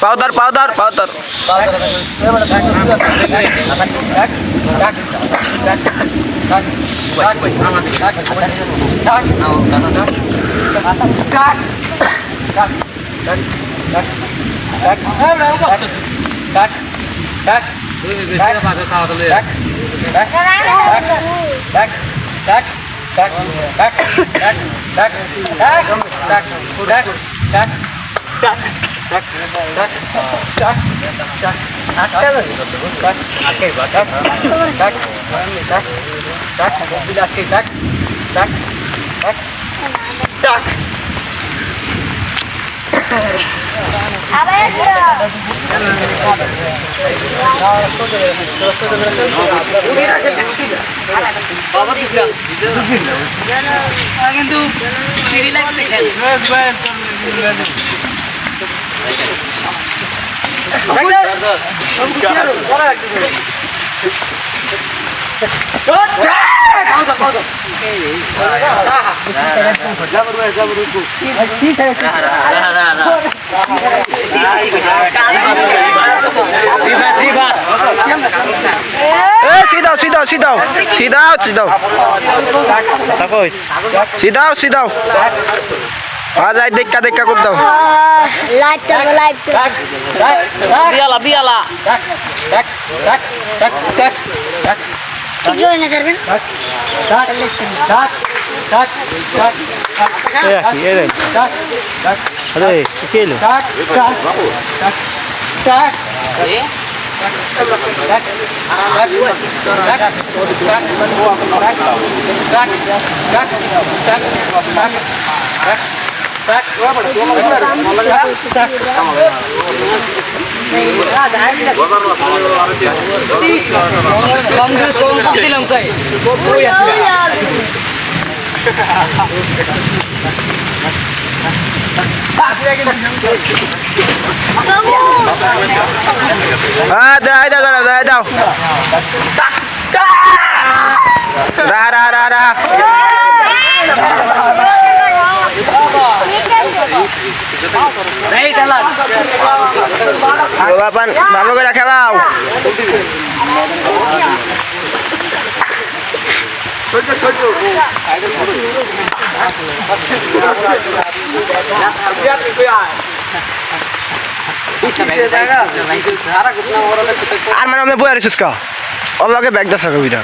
पावदर पावदर पावदर কিন্তু রিল্যাক্স सीधा सीधा सीधा सीधा सीधा सीधा सीधा आ जाए देखा देखा कर दो लाइव चल लाइव बियाला बियाला क्यों नजर में अरे केलो हाँ dah dah dah dah dah dah dah dah dah नहीं चला bapak bapak gue dah kebau আর মানে আমরা বই আর সুস্কা অবাকে ব্যাগ দা সকা বিটা